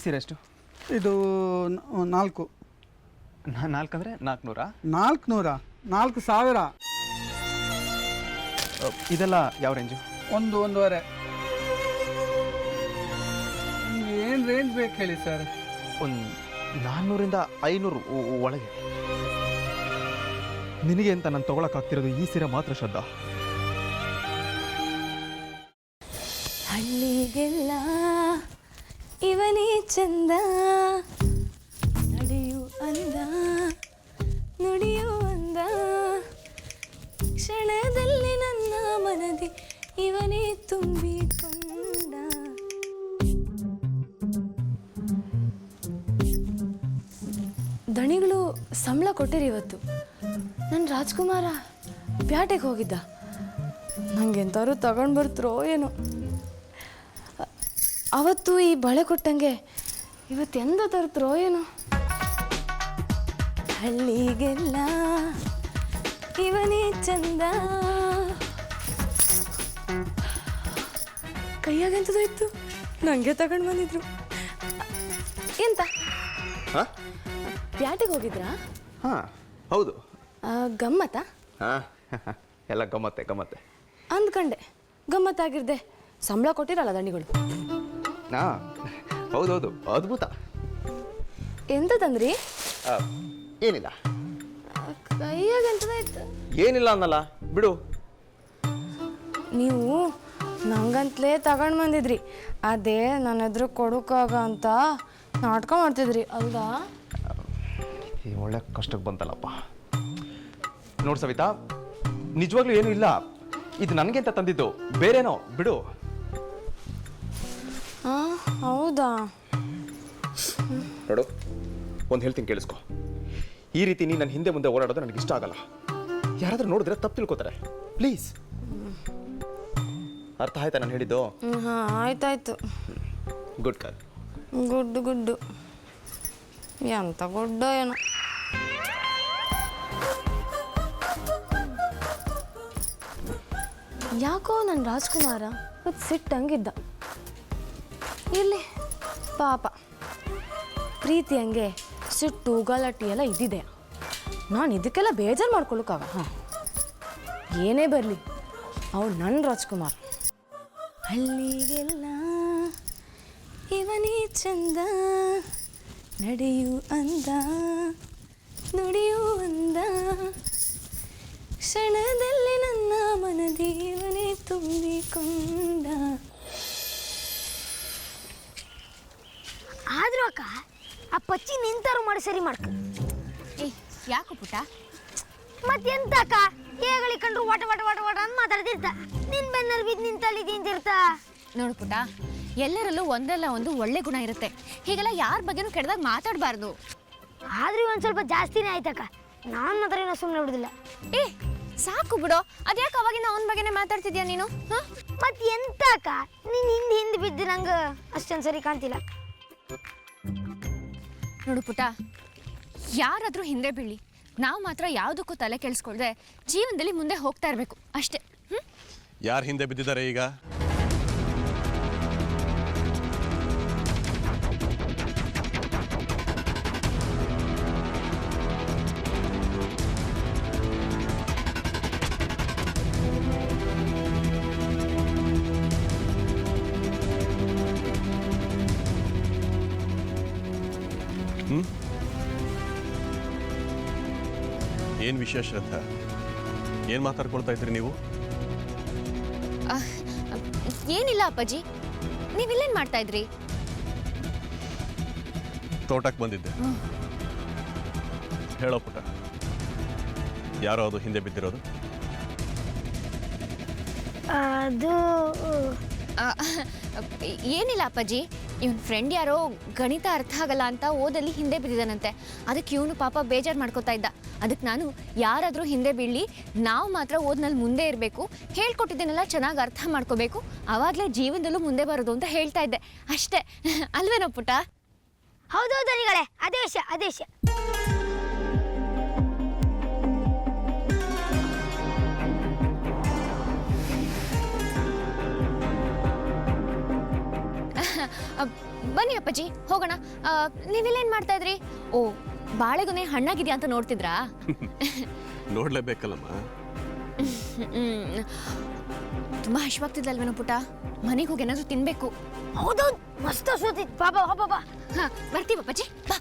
ಸೀರೆ ಎಷ್ಟು? ಇದು 4. 4 ಅಂದರೆ 400? 400? 4000. ಇದೆಲ್ಲ ಯಾವ ರೇಂಜು? 1-1.5. ಏನು ರೇಂಜ್ ಬೇಕು ಹೇಳಿ ಸರ್? ಒಂದು 400ರಿಂದ 500 ಒಳಗೆ. ನಿನಗೆ ಅಂತ ನಾನು ತೊಗೊಳಕ್ಕಾಗ್ತಿರೋದು ಈ ಸೀರೆ ಮಾತ್ರ ಶ್ರದ್ಧಾ. ಹಳ್ಳಿಗೆಲ್ಲ ಇವನೇ ಚಂದ, ನಡೆಯು ಅಂದ, ನುಡಿಯು ಅಂದ, ಕ್ಷಣದಲ್ಲಿ ನನ್ನ ಮನದಿ ಇವನೇ ತುಂಬಿಕೊಂಡ. ದಣಿಗಳು ಸಂಬಳ ಕೊಟ್ಟಿರಿ ಇವತ್ತು. ನನ್ನ ರಾಜ್ಕುಮಾರ ಪ್ಯಾಟೆಗೆ ಹೋಗಿದ್ದ. ನಂಗೆಂಥವ್ರು ತಗೊಂಡು ಬರ್ತಾರೋ ಏನೋ. ಅವತ್ತು ಈ ಬಳೆ ಕೊಟ್ಟಂಗೆ ಇವತ್ತು ಎಂದ ತರ್ತಾರೋ ಏನೋ. ಹಳ್ಳಿಗೆಲ್ಲ ಇವನೇ ಚಂದ. ಕೈಯಾಗೆಂಥದ್ದು ನನಗೆ ತಗೊಂಡು ಬಂದಿದ್ರು. ಎಂತ ಪ್ಯಾಟಿಗೆ ಹೋಗಿದ್ರಾ? ಹಾಂ ಹೌದು. ಗಮ್ಮತ್ತಾ? ಹಾಂ ಎಲ್ಲ ಗಮ್ಮತ್ತೆ ಅಂದ್ಕಂಡೆ ಗಮ್ಮತ್ತಾಗಿರ್ದೆ. ಸಂಬಳ ಕೊಟ್ಟಿರಲ್ಲ ದಂಡಿಗಳು. ಹಾಂ ಹೌದೌದು, ಅದ್ಭುತ. ಎಂತದಂದ್ರಿ? ಏನಿಲ್ಲ. ಕೈಯಾಗ ಎಂತದಾಯ್ತು? ಏನಿಲ್ಲ ಅನ್ನಲ್ಲ ಬಿಡು. ನೀವು ನಂಗಂತಲೇ ತಗೊಂಡು ಬಂದಿದ್ರಿ. ಅದೇ ನನ್ನ ಎದುರು ಕೊಡೋಕ್ಕಾಗ ಅಂತ ನಾಟಕ ಮಾಡ್ತಿದ್ರಿ ಅಲ್ವಾ? ಈ ಒಳ್ಳೆ ಕಷ್ಟಕ್ಕೆ ಬಂತಲ್ಲಪ್ಪ. ನೋಡು ಸವಿತಾ, ನಿಜವಾಗ್ಲೂ ಏನೂ ಇಲ್ಲ. ಇದು ನನಗೆ ಅಂತ ತಂದಿದ್ದು, ಬೇರೇನೋ ಬಿಡು. ಹಾಂ ಹೌದಾ? ನೋಡು, ಒಂದು ಹೇಳ್ತೀನಿ ಕೇಳಿಸ್ಕೊ. ಈ ರೀತಿ ನೀನು ನನ್ನ ಹಿಂದೆ ಮುಂದೆ ಓಡಾಡೋದು ನನಗೆ ಇಷ್ಟ ಆಗಲ್ಲ. ಯಾರಾದರೂ ನೋಡಿದ್ರೆ ತಪ್ಪು ತಿಳ್ಕೊತಾರೆ. ಪ್ಲೀಸ್, ಅರ್ಥ ಆಯ್ತಾ ನಾನು ಹೇಳಿದ್ದು? ಹಾಂ ಆಯ್ತಾಯ್ತು. ಗುಡ್ ಕಾಲ್. ಗುಡ್ಡು ಎಂತ ಗುಡ್ಡ ಏನೋ. ಯಾಕೋ ನನ್ನ ರಾಜ್ಕುಮಾರ ಇವತ್ತು ಸಿಟ್ಟಂಗಿದ್ದ. ಇಲ್ಲಿ ಪಾಪ ಪ್ರೀತಿ ಹಂಗೆ ಸಿಟ್ಟು ಗಲಾಟೆ ಎಲ್ಲ ಇದ್ದಿದೆ. ನಾನು ಇದಕ್ಕೆಲ್ಲ ಬೇಜಾರು ಮಾಡ್ಕೊಳ್ಳೋಕ್ಕಾಗ? ಹಾಂ, ಏನೇ ಬರಲಿ ಅವಳು ನನ್ನ ರಾಜ್ಕುಮಾರ್. ಹಳ್ಳಿಗೆಲ್ಲ ಇವನೇ ಚಂದ, ನಡೆಯು ಅಂದ, ನುಡಿಯು ಅಂದ, ಕ್ಷಣದಲ್ಲಿ ನನ್ನ ಮನದಿ ಇವನೇ ತುಂಬಿಕೊಂಡ. ಆದ್ರೂ ಅಕ್ಕ ಆ ಪಚ್ಚಿ ನಿಂತಾರು ಮಾಡಿ ಸರಿ ಮಾಡ್ಕ. ಯಾಕೋ ಪುಟ್ಟ? ಮತ್ತೆಂತ ಅಕ್ಕ, ಹೇಗಳಿ ಕಂಡ್ರು ವಾಟ ವಾಟ ವಾಟ ವಾಟ ಅಂತ ಮಾತಾಡ್ತಿರ್ತ. ನಿನ್ ಬೆನ್ನಲ್ಲಿ ಬಿದ್ದು ನಿಂತಲ್ಲಿದ್ದೀಂತಿರ್ತ. ನೋಡು ಪುಟ್ಟ, ಎಲ್ಲರಲ್ಲೂ ಒಂದಲ್ಲ ಒಂದು ಒಳ್ಳೆ ಗುಣ ಇರುತ್ತೆ. ಹೀಗೆಲ್ಲ ಯಾರ ಬಗ್ಗೆನೂ ಕೆಟ್ಟದಾಗ ಮಾತಾಡಬಾರ್ದು. ಆದ್ರೂ ಒಂದು ಸ್ವಲ್ಪ ಜಾಸ್ತಿನೇ ಆಯ್ತಕ್ಕ. ನಾನು ಮಾತ್ರ ಏನೋ ಸುಮ್ಮನೆ ಬಿಡುದಿಲ್ಲ. ಸಾಕು ಬಿಡೋ, ಅದ್ಯಾಕೆ ಅವಾಗಿನ ಅವನ ಬಗ್ಗೆನೇ ಮಾತಾಡ್ತಿದ್ಯಾ ನೀನು? ಮತ್ತೆ ಎಂತ ಅಕ್ಕ, ನೀನ್ ಹಿಂದೆ ಬಿದ್ದು ನಂಗೆ ಅಷ್ಟೊಂದು ಸರಿ ಕಾಣ್ತಿಲ್ಲ. ನೋಡು ಪುಟ್ಟ, ಯಾರಾದರೂ ಹಿಂದೆ ಬೀಳಿ, ನಾವು ಮಾತ್ರ ಯಾವುದಕ್ಕೂ ತಲೆ ಕೆಡಿಸ್ಕೊಳ್ದೆ ಜೀವನದಲ್ಲಿ ಮುಂದೆ ಹೋಗ್ತಾ ಇರಬೇಕು ಅಷ್ಟೇ. ಯಾರು ಹಿಂದೆ ಬಿದ್ದಿದ್ದಾರೆ ಈಗ? ಏನ್ ವಿಷಯ ಶ್ರದ್ಧಾ? ಏನ್ ಮಾತಾಡ್ಕೊಳ್ತಾ ಇದ್ರಿ ನೀವು? ಏನಿಲ್ಲ ಅಪ್ಪಾಜಿ, ನೀವಿಲ್ಲೇನು ಮಾಡ್ತಾ ಇದ್ರಿ? ತೋಟಕ್ಕೆ ಬಂದಿದ್ದೆ. ಹೇಳೋ ಪುಟ್ಟ, ಯಾರೋ ಅದು ಹಿಂದೆ ಬಿದ್ದಿರೋದು? ಅದು ಏನಿಲ್ಲ ಅಪ್ಪಾಜಿ, ಇವನ್ ಫ್ರೆಂಡ್ ಯಾರೋ ಗಣಿತ ಅರ್ಥ ಆಗಲ್ಲ ಅಂತ ಓದಲ್ಲಿ ಹಿಂದೆ ಬಿದ್ದಿದ್ದಾನಂತೆ. ಅದಕ್ಕೆ ಇವನು ಪಾಪ ಬೇಜಾರು ಮಾಡ್ಕೋತಾ ಇದ್ದ. ಅದಕ್ಕೆ ನಾನು ಯಾರಾದರೂ ಹಿಂದೆ ಬೀಳಲಿ, ನಾವು ಮಾತ್ರ ಓದ್ನಲ್ಲಿ ಮುಂದೆ ಇರಬೇಕು, ಹೇಳ್ಕೊಟ್ಟಿದ್ದೇನೆಲ್ಲ ಚೆನ್ನಾಗಿ ಅರ್ಥ ಮಾಡ್ಕೋಬೇಕು, ಆವಾಗಲೇ ಜೀವನದಲ್ಲೂ ಮುಂದೆ ಬರೋದು ಅಂತ ಹೇಳ್ತಾ ಇದ್ದೆ ಅಷ್ಟೇ. ಅಲ್ವೇನೋ ಪುಟ್ಟ? ಹೌದೌದು ನಿಗಳೇ, ಅದೇ ವಿಷಯ. ಬನ್ನಿ ಅಪ್ಪಾಜಿ ಹೋಗೋಣ. ನೀವಿಲ್ಲೇನು ಮಾಡ್ತಾ ಇದ್ರಿ? ಓ, ಬಾಳೆಗೊನೆ ಹಣ್ಣಾಗಿದೆಯಾ ಅಂತ ನೋಡ್ತಿದ್ರಾ? ನೋಡ್ಲೇಬೇಕಲ್ಲಮ್ಮ. ತುಂಬಾ ಹಶ್ವಾಗ್ತಿದ್ಲಲ್ವೇನೋ ಪುಟ, ಮನೆಗೆ ಹೋಗಿ ಏನಾದರೂ ತಿನ್ಬೇಕು. ಹೌದೌದು, ಮಸ್ತ್ ಸೋತಿತ್ತು. ಬಾಬಾ ಬಾಬಾ ಬಾ. ಹಾ, ಬರ್ತೀವಿ ಅಪ್ಪಾಜಿ, ಬಾ.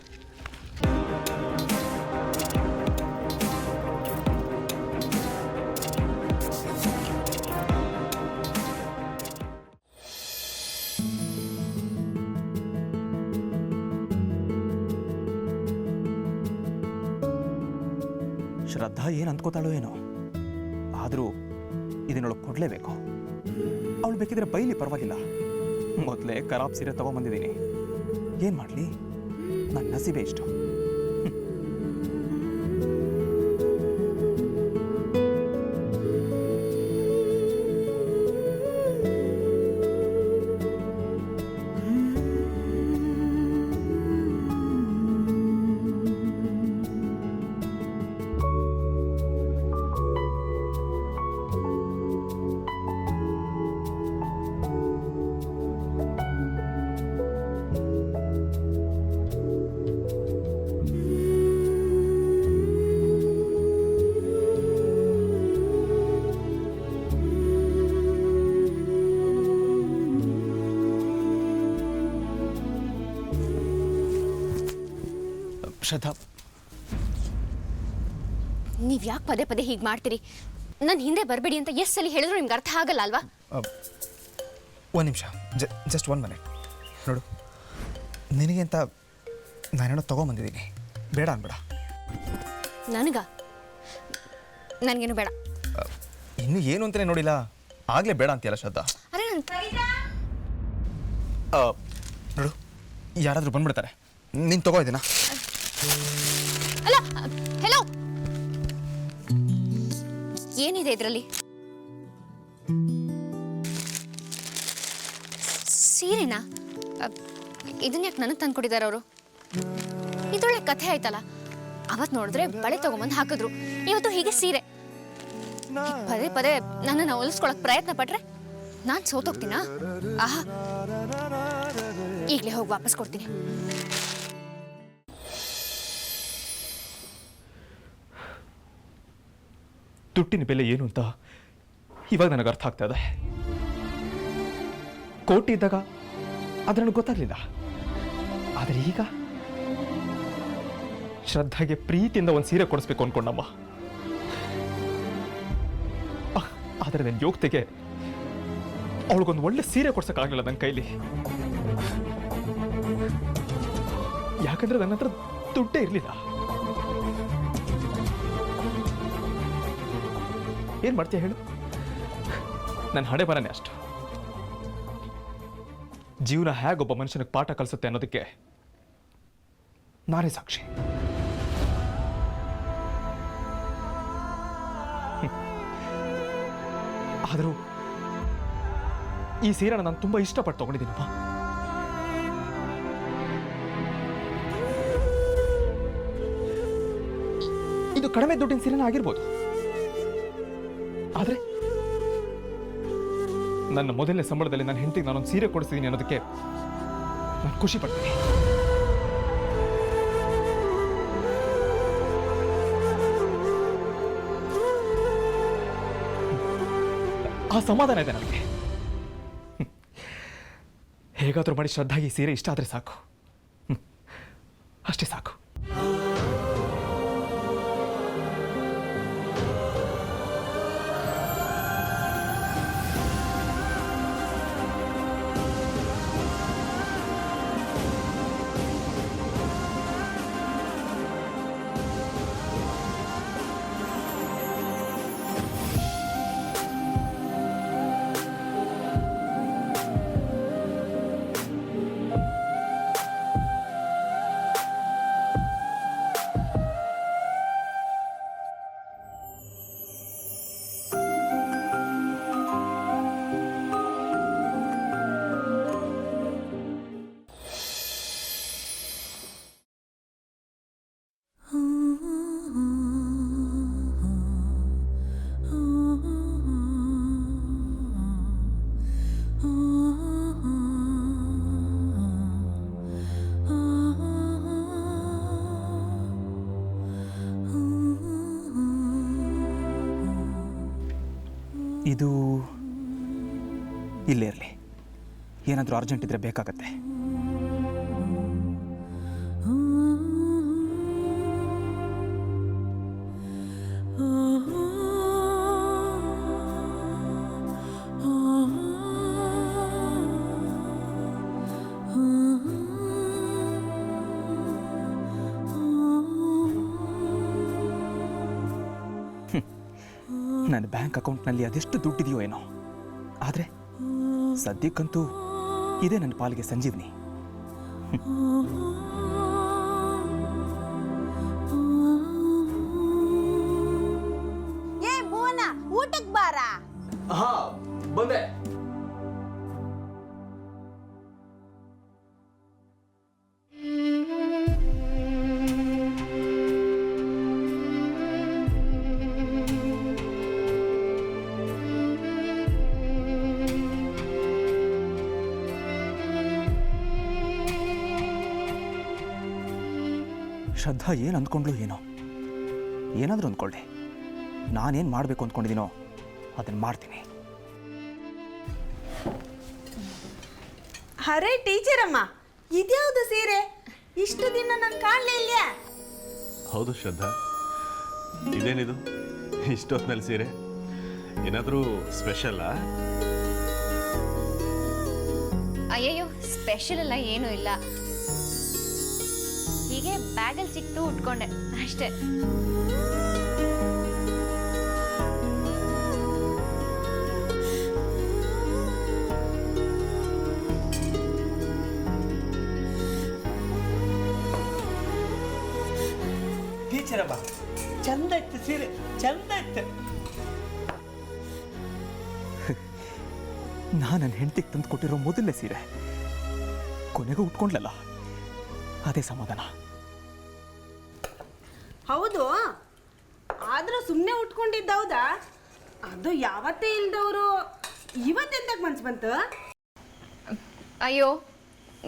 ಶ್ರದ್ಧಾ ಏನು ಅಂದ್ಕೋತಾಳೋ ಏನೋ, ಆದರೂ ಇದನ್ನೊಳಗೆ ಕೊಡಲೇಬೇಕು. ಅವಳು ಬೇಕಿದ್ರೆ ಬೈಲಿ, ಪರವಾಗಿಲ್ಲ. ಮೊದಲೇ ಖರಾಬ್ ಸೀರೆ ತಗೊಂಬಂದಿದ್ದೀನಿ. ಏನು ಮಾಡಲಿ, ನನ್ನ ನಸೀಬೆ ಇಷ್ಟು. ಶ್ರದ್ಧಾ, ನೀವು ಯಾಕೆ ಪದೇ ಪದೇ ಹೀಗೆ ಮಾಡ್ತೀರಿ? ನನ್ನ ಹಿಂದೆ ಬರಬೇಡಿ ಅಂತ ಎಷ್ಟು ಸಲ ಹೇಳಿದ್ರು ನಿಮ್ಗೆ ಅರ್ಥ ಆಗಲ್ಲ ಅಲ್ವಾ? ಒಂದು ನಿಮಿಷ, ಜಸ್ಟ್ 1 ಮಿನಿಟ್. ನೋಡು, ನಿನಗೆ ಅಂತ ನಾನೇನೋ ತೊಗೊಂಬಂದಿದ್ದೀನಿ, ಬೇಡ ಅನ್ಬೇಡ. ನನಗೇನು ಬೇಡ. ಇನ್ನು ಏನು ಅಂತಲೇ ನೋಡಿಲ್ಲ, ಆಗಲೇ ಬೇಡ ಅಂತೀಯಲ್ಲ ಶ್ರದ್ಧಾ. ಅರೆ ನೋಡು, ಯಾರಾದರೂ ಬಂದ್ಬಿಡ್ತಾರೆ, ನೀನು ತಗೋ ಇದನ್ನ. ಅಲ್ಲ, ಹೆಲೋ, ಏನಿದೆ ಇದರಲ್ಲಿ? ಸೀರೆನಾ? ಇದನ್ನ ಯಾಕೆ ನನಗೆ ತಂದು ಕೊಟ್ಟಿದ್ದಾರೆ ಅವರು? ಇದೊಳ್ಳೆ ಕಥೆ ಆಯ್ತಲ್ಲ. ಅವತ್ತು ನೋಡಿದ್ರೆ ಬಳೆ ತಗೊಂಬಂದು ಹಾಕಿದ್ರು, ಇವತ್ತು ಹೀಗೆ ಸೀರೆ. ಪದೇ ಪದೇ ನನ್ನನ್ನು ಹೊಲಿಸ್ಕೊಳಕ್ ಪ್ರಯತ್ನ ಪಟ್ರೆ ನಾನು ಸೋತೋಗ್ತೀನಾ? ಆಹಾ, ಈಗಲೇ ಹೋಗಿ ವಾಪಸ್ ಕೊಡ್ತೀನಿ. ದುಡ್ಡಿನ ಬೆಲೆ ಏನು ಅಂತ ಇವಾಗ ನನಗೆ ಅರ್ಥ ಆಗ್ತಾ ಇದೆ. ಕೋಟಿ ಇದ್ದಾಗ ಅದು ನನಗೆ ಗೊತ್ತಾಗ್ಲಿಲ್ಲ, ಆದರೆ ಈಗ ಶ್ರದ್ಧಾಗೆ ಪ್ರೀತಿಯಿಂದ ಒಂದು ಸೀರೆ ಕೊಡಿಸ್ಬೇಕು ಅನ್ಕೊಂಡಮ್ಮ. ಆದರೆ ನನ್ನ ಯೋಗ್ಯತೆಗೆ ಅವಳಿಗೊಂದು ಒಳ್ಳೆ ಸೀರೆ ಕೊಡ್ಸೋಕ್ಕಾಗಲಿಲ್ಲ ನನ್ನ ಕೈಲಿ. ಯಾಕಂದ್ರೆ ನನ್ನ ಹತ್ರ ದುಡ್ಡೇ ಇರಲಿಲ್ಲ. ಏನ್ ಮಾಡ್ತೀಯ ಹೇಳು? ನನ್ನ ಹಣೆ ಬರನೇ ಅಷ್ಟು. ಜೀವನ ಹೇಗೊಬ್ಬ ಮನುಷ್ಯನಿಗೆ ಪಾಠ ಕಲಿಸುತ್ತೆ ಅನ್ನೋದಕ್ಕೆ ನಾನೇ ಸಾಕ್ಷಿ. ಆದರೂ ಈ ಸೀರೆನ ನಾನು ತುಂಬಾ ಇಷ್ಟಪಟ್ಟು ತಗೊಂಡಿದ್ದೀನಪ್ಪ. ಇದು ಕಡಿಮೆ ದುಡ್ಡಿನ ಸೀರೆನ ಆಗಿರ್ಬೋದು, ಆದರೆ ನನ್ನ ಮೊದಲನೇ ಸಂಬಳದಲ್ಲಿ ನನ್ನ ಹೆಂಡತಿಗೆ ನಾನೊಂದು ಸೀರೆ ಕೊಡಿಸಿದ್ದೀನಿ ಅನ್ನೋದಕ್ಕೆ ನಾನು ಖುಷಿ ಪಡ್ತೀನಿ. ಆ ಸಮಾಧಾನ ಇದೆ ನನಗೆ. ಹೇಗಾದ್ರೂ ಮಾಡಿ ಶ್ರದ್ಧಾಗಿ ಸೀರೆ ಇಷ್ಟ ಆದರೆ ಸಾಕು, ಅಷ್ಟೇ ಸಾಕು. ಇದು ಇಲ್ಲೇ ಇರಲಿ, ಏನಾದರೂ ಅರ್ಜೆಂಟ್ ಇದ್ರೆ ಬೇಕಾಗತ್ತೆ. ನನ್ನ ಬ್ಯಾಂಕ್ ಅಕೌಂಟ್ನಲ್ಲಿ ಅದೆಷ್ಟು ದುಡ್ಡಿದೆಯೋ ಏನೋ, ಆದರೆ ಸದ್ಯಕ್ಕಂತೂ ಇದೇ ನನ್ನ ಪಾಲಿಗೆ ಸಂಜೀವನಿ. ಏ ಭುವನ, ಊಟಕ್ಕೆ ಬಾರ. ಹಾ ಬಂದೆ. ಶ್ರದ್ಧಾ ಏನು ಅಂದ್ಕೊಂಡ್ಲು ಏನೋ, ಏನಾದರೂ ಅಂದ್ಕೊಳ್ಳಿ, ನಾನೇನು ಮಾಡಬೇಕು ಅಂದ್ಕೊಂಡಿದ್ದೀನೋ ಅದನ್ನು ಮಾಡ್ತೀನಿ. ಅರೆ ಟೀಚರ್ ಅಮ್ಮ, ಇದ್ಯಾವುದು ಸೀರೆ? ಇಷ್ಟು ದಿನ ನಾನು ಕಾಣಲೇ ಇಲ್ಲ. ಹೌದು ಶ್ರದ್ಧಾ, ಇದೇನಿದು ಇಷ್ಟೊತ್ತಿನಲ್ಲಿ ಸೀರೆ? ಏನಾದರೂ ಸ್ಪೆಷಲ್ಲಾ? ಅಯ್ಯಯ್ಯೋ, ಸ್ಪೆಷಲ್ ಎಲ್ಲ ಏನೂ ಇಲ್ಲ, ಹೀಗೆ ಬ್ಯಾಗಲ್ಲಿ ಸಿಕ್ತು ಉಟ್ಕೊಂಡೆ ಅಷ್ಟೇ. ಟೀಚರಮ್ಮ, ಚಂದ ಇತ್ತು ಸೀರೆ, ಚಂದ ಇತ್ತು. ನಾನು ನನ್ನ ಹೆಂಡತಿಗೆ ತಂದು ಕೊಟ್ಟಿರೋ ಮೊದಲನೇ ಸೀರೆ ಕೊನೆಗೂ ಉಟ್ಕೊಂಡ್ಲಲ್ಲ, ಅದೇ ಸಮಾಧಾನ. ಹೌದು, ಆದ್ರೂ ಸುಮ್ಮನೆ ಉಟ್ಕೊಂಡಿದ್ದೌದಾ? ಅದು ಯಾವತ್ತೇ ಇಲ್ದವರು ಇವತ್ತೆಂತಕ್ಕೆ ಮನ್ಸು ಬಂತು? ಅಯ್ಯೋ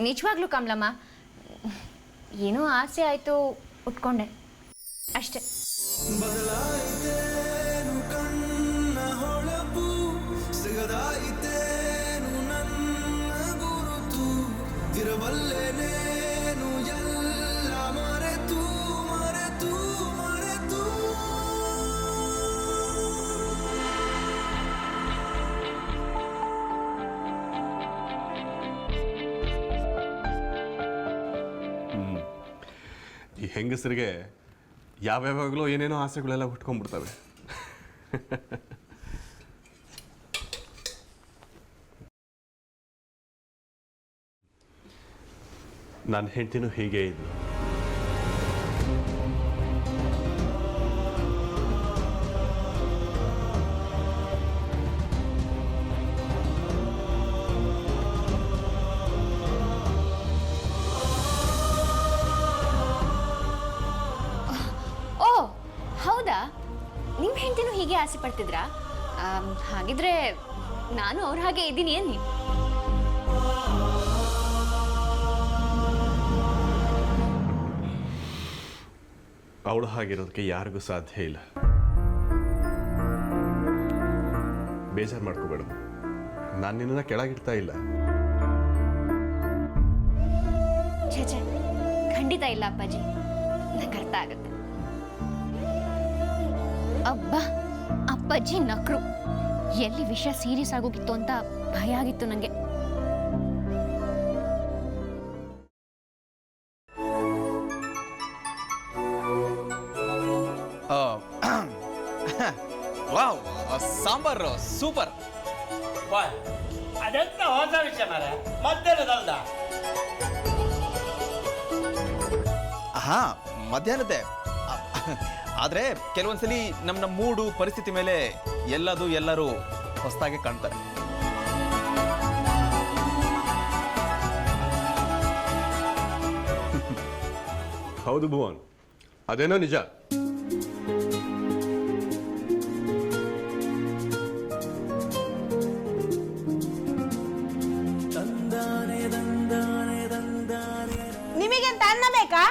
ನಿಜವಾಗ್ಲೂ ಕಮಲಮ್ಮ, ಏನೋ ಆಸೆ ಆಯಿತು ಉಟ್ಕೊಂಡೆ ಅಷ್ಟೇ. ಈ ಹೆಂಗಸರಿಗೆ ಯಾವ್ಯಾವಾಗಲೂ ಏನೇನೋ ಆಸೆಗಳೆಲ್ಲ ಹುಟ್ಕೊಂಡ್ಬಿಡ್ತವೆ. ನನ್ನ ಹೆಂಡತಿನೂ ಹೀಗೆ ಇದ್ಲು. ಓ ಹೌದಾ, ನಿಮ್ಮ ಹೆಂಡತಿನೂ ಹೀಗೆ ಆಸೆ ಪಡ್ತಿದ್ರಾ? ಹಾಗಿದ್ರೆ ನಾನು ಅವ್ರ ಹಾಗೆ ಇದ್ದೀನಿ ಅನ್ನಿ. ಅವಳು ಹಾಗಿರೋದಕ್ಕೆ ಯಾರಿಗೂ ಸಾಧ್ಯ ಇಲ್ಲ. ಬೇಜಾರು ಮಾಡ್ಕೋಬೇಡ, ನಾನು ನಿನ್ನನ್ನು ಕೆಳಗಿಡ್ತಾ ಇಲ್ಲ. ಛೇ ಛೇ, ಖಂಡಿತ ಇಲ್ಲ ಅಪ್ಪಾಜಿ, ನಂಗೆ ಅರ್ಥ ಆಗುತ್ತೆ. ಅಬ್ಬಾ, ಅಪ್ಪಾಜಿ ನಕ್ರು. ಎಲ್ಲಿ ವಿಷಯ ಸೀರಿಯಸ್ ಆಗೋಗಿತ್ತು ಅಂತ ಭಯ ಆಗಿತ್ತು ನನಗೆ. Wow, sambar super. ಅದೆಂತ ಹೊಸ ವಿಷಯ ಮಾರ, ಮಧ್ಯಾಹ್ನದಲ್ದ? ಹಾ ಮಧ್ಯಾಹ್ನದ್ದೇ, ಆದರೆ ಕೆಲವೊಂದ್ಸಲಿ ನಮ್ಮ ಮೂಡು ಪರಿಸ್ಥಿತಿ ಮೇಲೆ ಎಲ್ಲರೂ ಹೊಸದಾಗಿ ಕಾಣ್ತಾರೆ. ಹೌದು ಭುವನ್, ಅದೇನೋ ನಿಜ. ನಿಮಗೆಂತ ಅನ್ನ ಬೇಕಾ?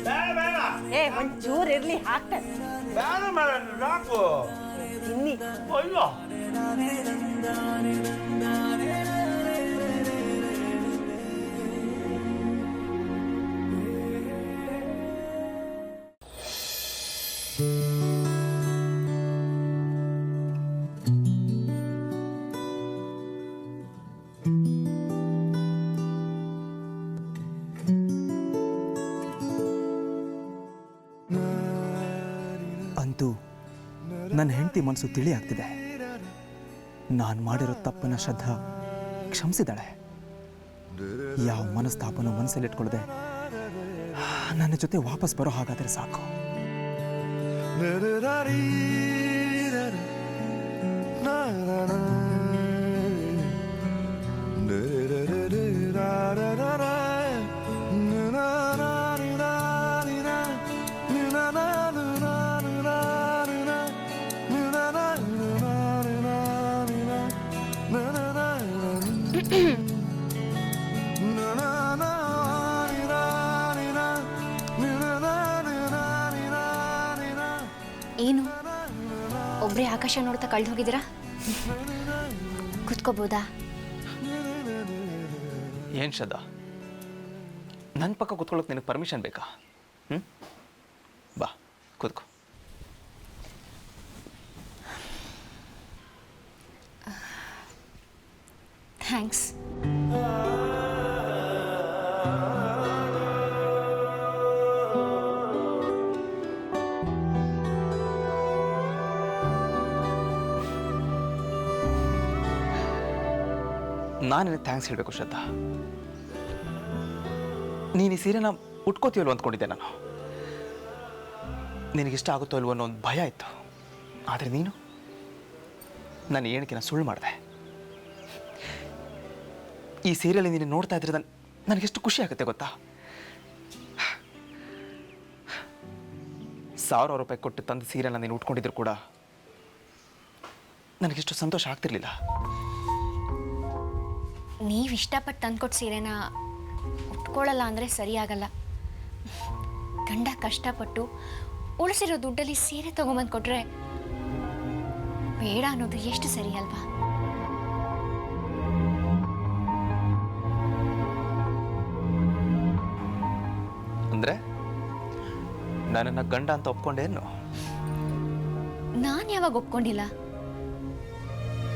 ಬೇಡ ಬೇಡ ಏ ಒಂಚೂರು ಇರ್ಲಿ, ಹಾಕ್ತಾರೆ. ಬೇಡ ಮಾರ, ಸಾಕು. ತಿನ್ನಿ. ಅಯ್ಯೋ ಅಂತೂ ನನ್ನ ಹೆಂಡತಿ ಮನಸ್ಸು ತಿಳಿ ಆಗ್ತಿದೆ. ನಾನು ಮಾಡಿರೋ ತಪ್ಪನ್ನ ಶ್ರದ್ಧಾ ಕ್ಷಮಿಸಿದಾಳೆ. ಯಾವ ಮನಸ್ತಾಪನೂ ಮನಸ್ಸಲ್ಲಿಟ್ಕೊಳ್ಳದೆ ನನ್ನ ಜೊತೆ ವಾಪಸ್ ಬರೋ ಹಾಗಾದರೆ ಸಾಕು. ಏನು ಒಬ್ಬರೇ ಆಕಾಶ ನೋಡ್ತಾ ಕಳೆದು ಹೋಗಿದ್ದೀರಾ? ಕುತ್ಕೋಬೋದಾ? ಏನು ಶ್ರದ್ಧಾ, ನನ್ನ ಪಕ್ಕ ಕೂತ್ಕೊಳ್ಳೋಕೆ ನಿನಗೆ ಪರ್ಮಿಷನ್ ಬೇಕಾ? ಬಾ ಕೂತ್ಕೋ. ಥ್ಯಾಂಕ್ಸ್. ನಾನು ನಿನಗೆ ಥ್ಯಾಂಕ್ಸ್ ಹೇಳಬೇಕು ಶ್ರದ್ಧಾ. ನೀನು ಈ ಸೀರೆನ ಉಟ್ಕೋತೀವಲ್ವ ಅಂದ್ಕೊಂಡಿದ್ದೆ ನಾನು. ನಿನಗಿಷ್ಟ ಆಗುತ್ತೋ ಇಲ್ವೋ ಅನ್ನೋ ಒಂದು ಭಯ ಇತ್ತು. ಆದರೆ ನೀನು ನನ್ನ ಹೇಳಿಕೆನ ಸುಳ್ಳು ಮಾಡಿದೆ. ಈ ಸೀರೆಯಲ್ಲಿ ನೀನು ನೋಡ್ತಾ ಇದ್ರೆ ನನಗೆಷ್ಟು ಖುಷಿ ಆಗುತ್ತೆ ಗೊತ್ತಾ? 1000 ರೂಪಾಯಿ ಕೊಟ್ಟು ತಂದ ಸೀರೆನ ನೀನು ಉಟ್ಕೊಂಡಿದ್ರು ಕೂಡ ನನಗೆಷ್ಟು ಸಂತೋಷ ಆಗ್ತಿರ್ಲಿಲ್ಲ. ನೀವು ಇಷ್ಟಪಟ್ಟು ತಂದ್ಕೊಟ್ಟು ಸೀರೆನ ಉಟ್ಕೊಳ್ಳಲ್ಲ ಅಂದರೆ ಸರಿಯಾಗಲ್ಲ. ಗಂಡ ಕಷ್ಟಪಟ್ಟು ಉಳಿಸಿರೋ ದುಡ್ಡಲ್ಲಿ ಸೀರೆ ತೊಗೊಂಬಂದು ಕೊಟ್ರೆ ಬೇಡ ಅನ್ನೋದು ಎಷ್ಟು ಸರಿ ಅಲ್ವಾ? ಅಂದರೆ ನನ್ನನ್ನು ಗಂಡ ಅಂತ ಒಪ್ಕೊಂಡೇನು? ನಾನು ಯಾವಾಗ ಒಪ್ಕೊಂಡಿಲ್ಲ.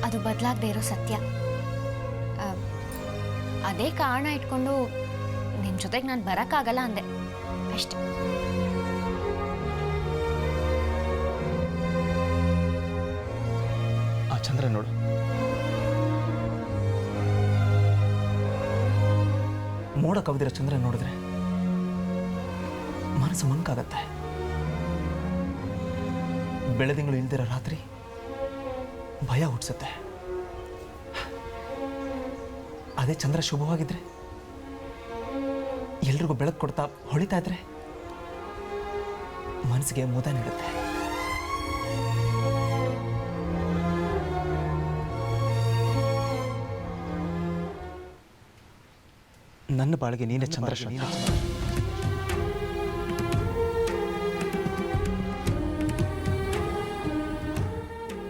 ಅದು ಬದಲಾಗದೆ ಇರೋ ಸತ್ಯ. ಅದೇ ಕಾರಣ ಇಟ್ಕೊಂಡು ನಿಮ್ಮ ಜೊತೆಗೆ ನಾನು ಬರೋಕ್ಕಾಗಲ್ಲ ಅಂದೆ ಅಷ್ಟೆ. ಆ ಚಂದ್ರ ನೋಡು, ಮೋಡ ಕವಿದಿರೋ ಚಂದ್ರ ನೋಡಿದ್ರೆ ಮನಸ್ಸು ಮಂಕಾಗತ್ತೆ. ಬೆಳದಿಂಗಳು ಇಲ್ದಿರೋ ರಾತ್ರಿ ಭಯ ಹುಟ್ಟಿಸುತ್ತೆ. ಅದೇ ಚಂದ್ರ ಶುಭವಾಗಿದ್ರೆ, ಎಲ್ರಿಗೂ ಬೆಳಕು ಕೊಡ್ತಾ ಹೊಳಿತಾ ಇದ್ರೆ ಮನಸ್ಸಿಗೆ ಮುದ ನೀಡುತ್ತೆ. ನನ್ನ ಬಾಳಿಗೆ ನೀನೇ ಚಂದ್ರ.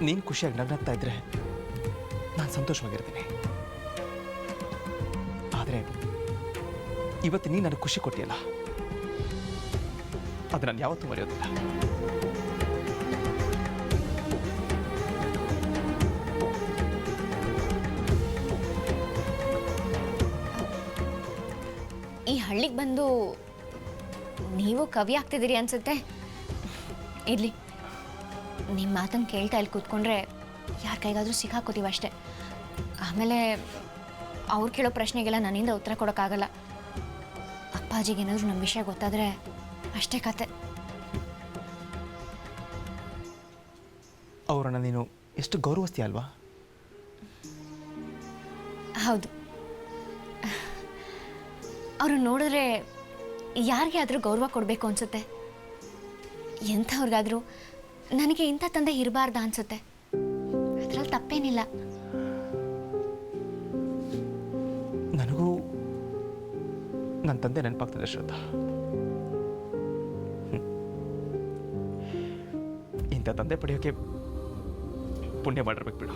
ನೀನು ಖುಷಿಯಾಗಿ ನಗ್ನಗ್ತಾ ಇದ್ರೆ ನಾನು ಸಂತೋಷವಾಗಿರ್ತೀನಿ. ಆದರೆ ಇವತ್ತು ನೀನು ನನಗೆ ಖುಷಿ ಕೊಟ್ಟಿಯಲ್ಲ, ಅದು ನಾನು ಯಾವತ್ತೂ ಮರೆಯೋದಿಲ್ಲ. ಈ ಹಳ್ಳಿಗೆ ಬಂದು ನೀವು ಕವಿ ಆಗ್ತಿದ್ದೀರಿ ಅನ್ಸುತ್ತೆ. ಇರಲಿ, ನಿಮ್ಮ ಮಾತನ್ನು ಕೇಳ್ತಾ ಇಲ್ಲಿ ಕೂತ್ಕೊಂಡ್ರೆ ಯಾರ ಕೈಗಾದರೂ ಸಿಕ್ಕಾಕೋತೀವಿ ಅಷ್ಟೆ. ಆಮೇಲೆ ಅವ್ರು ಕೇಳೋ ಪ್ರಶ್ನೆಗೆಲ್ಲ ನನ್ನಿಂದ ಉತ್ತರ ಕೊಡೋಕ್ಕಾಗಲ್ಲ. ಅಪ್ಪಾಜಿಗೆ ಏನಾದರೂ ನಮ್ಮ ವಿಷಯ ಗೊತ್ತಾದರೆ ಅಷ್ಟೇ ಕತೆ. ಅವರನ್ನು ನೀನು ಎಷ್ಟು ಗೌರವಿಸ್ತೀಯ ಅಲ್ವಾ? ಹೌದು, ಅವರು ನೋಡಿದ್ರೆ ಯಾರಿಗೆ ಆದರೂ ಗೌರವ ಕೊಡಬೇಕು ಅನಿಸುತ್ತೆ. ಎಂಥವ್ರಿಗಾದರೂ ನನಗೆ ಇಂಥ ತಂದೆ ಇರಬಾರ್ದ ಅನಿಸುತ್ತೆ. ಅದರಲ್ಲಿ ತಪ್ಪೇನಿಲ್ಲ. ನನಗೂ ನನ್ನ ತಂದೆ ನೆನಪಾಗ್ತದೆ ಶ್ರದ್ಧಾ. ಇಂಥ ತಂದೆ ಪಡೆಯೋಕೆ ಪುಣ್ಯ ಮಾಡಿರ್ಬೇಕು ಬಿಡು.